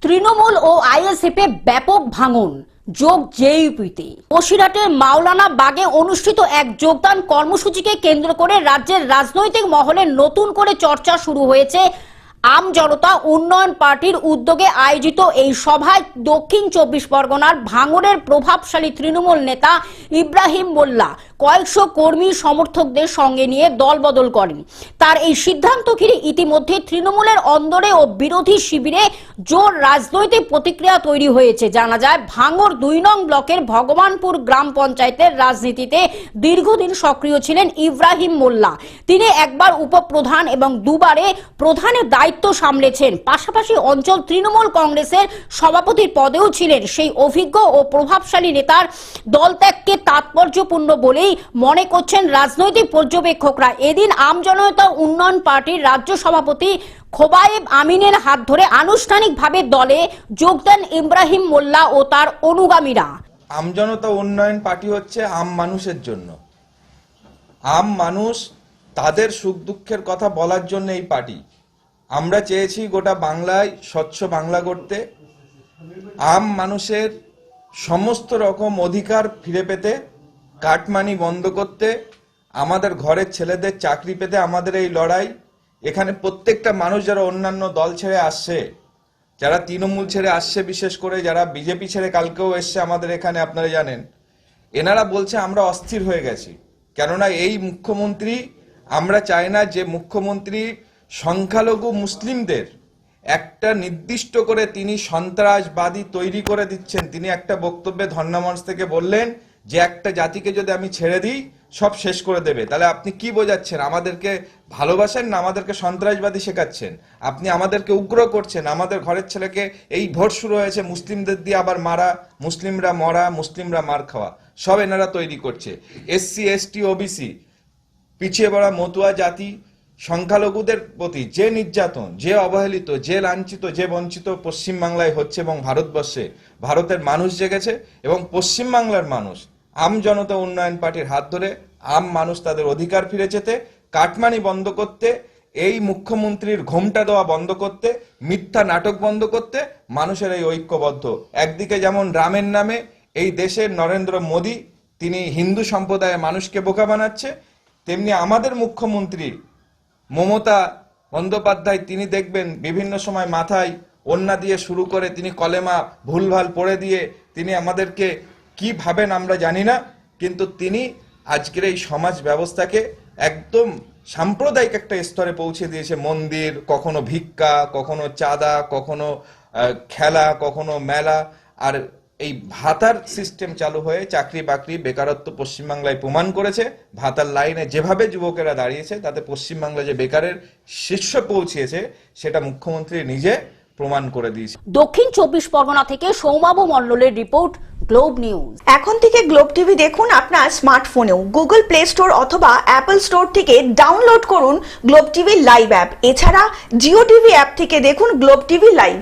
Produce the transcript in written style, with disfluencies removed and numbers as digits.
তৃণমূল ও আইএসএফে ব্যাপক ভাঙন, যোগ জেইউপিতে। বসিরহাটের মাওলানা বাগে অনুষ্ঠিত এক যোগদান কর্মসূচিকে কেন্দ্র করে রাজ্যের রাজনৈতিক মহলে নতুন করে চর্চা শুরু হয়েছে। আম জনতা উন্নয়ন পার্টির উদ্যোগে আয়োজিত এই সভায় দক্ষিণ 24 পরগনার ভাঙড়ের প্রভাবশালী তৃণমূল নেতা ইব্রাহিম মোল্লা কয়েকশো কর্মী সমর্থকদের সঙ্গে নিয়ে দলবদল করেন। তার এই সিদ্ধান্ত ঘিরে ইতিমধ্যে তৃণমূলের অন্দরে ও বিরোধী শিবিরে জোর রাজনৈতিক প্রতিক্রিয়া তৈরি হয়েছে। জানা যায়, ভাঙড় 2 নং ব্লকের ভগবানপুর গ্রাম পঞ্চায়েতের রাজনীতিতে দীর্ঘদিন সক্রিয় ছিলেন ইব্রাহিম মোল্লা। তিনি একবার উপপ্রধান এবং দুবারে প্রধানের দায়িত্ব সামলেছেন। পাশাপাশি অঞ্চল তৃণমূল কংগ্রেসের সভাপতির পদেও ছিলেন। সেই অভিজ্ঞ ও প্রভাবশালী নেতার দলত্যাগকে তাৎপর্যপূর্ণ বলেই মনে করছেন রাজনৈতিক পর্যবেক্ষকরা। এদিন আম জনতা উন্নয়ন পার্টির রাজ্য সভাপতি খোবায়েব আমিনের হাত ধরে আনুষ্ঠানিকভাবে দলে যোগ দেন ইব্রাহিম মোল্লা ও তার অনুগামীরা। আম জনতা উন্নয়ন পার্টি হচ্ছে আম মানুষের জন্য। আম মানুষ তাদের সুখ দুঃখের কথা বলার জন্য এই পার্টি। আমরা চেয়েছি গোটা বাংলায় স্বচ্ছ বাংলা করতে, আম মানুষের সমস্ত রকম অধিকার ফিরে পেতে, কাটমানি বন্ধ করতে, আমাদের ঘরের ছেলেদের চাকরি পেতে আমাদের এই লড়াই। এখানে প্রত্যেকটা মানুষ যারা অন্যান্য দল ছেড়ে আসছে, যারা তৃণমূল ছেড়ে আসছে, বিশেষ করে যারা বিজেপি ছেড়ে কালকেও এসছে আমাদের এখানে, আপনারা জানেন, এনারা বলছে আমরা অস্থির হয়ে গেছি। কেননা এই মুখ্যমন্ত্রী, আমরা চাই না যে মুখ্যমন্ত্রী সংখ্যালঘু মুসলিমদের একটা নির্দিষ্ট করে তিনি সন্ত্রাসবাদী তৈরি করে দিচ্ছেন। তিনি একটা বক্তব্যে ধর্ণামঞ্চ থেকে বললেন যে একটা জাতিকে যদি আমি ছেড়ে দিই সব শেষ করে দেবে। তাহলে আপনি কি বোঝাচ্ছেন? আমাদেরকে ভালোবাসেন না আমাদেরকে সন্ত্রাসবাদী শেখাচ্ছেন? আপনি আমাদেরকে উগ্র করছেন। আমাদের ঘরের ছেলেকে এই ভোট শুরু হয়েছে মুসলিমদের দিয়ে আবার মারা, মুসলিমরা মরা, মুসলিমরা মার খাওয়া, সব এনারা তৈরি করছে। এসসি এসটি ওবিসি পিছিয়ে পড়া মতুয়া জাতি, সংখ্যালঘুদের প্রতি যে নির্যাতন, যে অবহেলিত, যে লাঞ্ছিত, যে বঞ্চিত পশ্চিমবাংলায় হচ্ছে এবং ভারতবর্ষে, ভারতের মানুষ জেগেছে এবং পশ্চিমবাংলার মানুষ আম জনতা উন্নয়ন পার্টির হাত ধরে আম মানুষ তাদের অধিকার ফিরে যেতে, কাটমানি বন্ধ করতে, এই মুখ্যমন্ত্রীর ঘোমটা দেওয়া বন্ধ করতে, মিথ্যা নাটক বন্ধ করতে মানুষের এই ঐক্যবদ্ধ। একদিকে যেমন রামের নামে এই দেশের নরেন্দ্র মোদী তিনি হিন্দু সম্প্রদায়ের মানুষকে বোকা বানাচ্ছে, তেমনি আমাদের মুখ্যমন্ত্রী মমতা বন্দ্যোপাধ্যায় তিনি দেখবেন বিভিন্ন সময় মাথায় ওন্না দিয়ে শুরু করে তিনি কলেমা ভুলভাল পড়ে দিয়ে তিনি আমাদেরকে কি ভাবেন আমরা জানি না, কিন্তু তিনি আজকের এই সমাজ ব্যবস্থাকে একদম সাম্প্রদায়িক একটা স্তরে পৌঁছে দিয়েছে। মন্দির, কখনো ভিক্ষা, কখনো চাঁদা, কখনো খেলা, কখনো মেলা, আর এই ভাতার সিস্টেম চালু হয়ে চাকরি বাকরি বেকারত্ব পশ্চিমবাংলায় প্রমাণ করেছে। ভাতার লাইনে যেভাবে যুবকেরা দাঁড়িয়েছে তাতে পশ্চিমবাংলা যে বেকারের শীর্ষে পৌঁছেছে সেটা মুখ্যমন্ত্রী নিজে প্রমাণ করে দিয়েছে। দক্ষিণ 24 পরগনা থেকে সৌমাবু মণ্ডলের রিপোর্ট, গ্লোব নিউজ। এখন থেকে গ্লোব টিভি দেখুন আপনার স্মার্টফোনেও। গুগল প্লে স্টোর অথবা অ্যাপল স্টোর থেকে ডাউনলোড করুন গ্লোব টিভি লাইভ অ্যাপ। এছাড়া জিও টিভি অ্যাপ থেকে দেখুন গ্লোব টিভি লাইভ।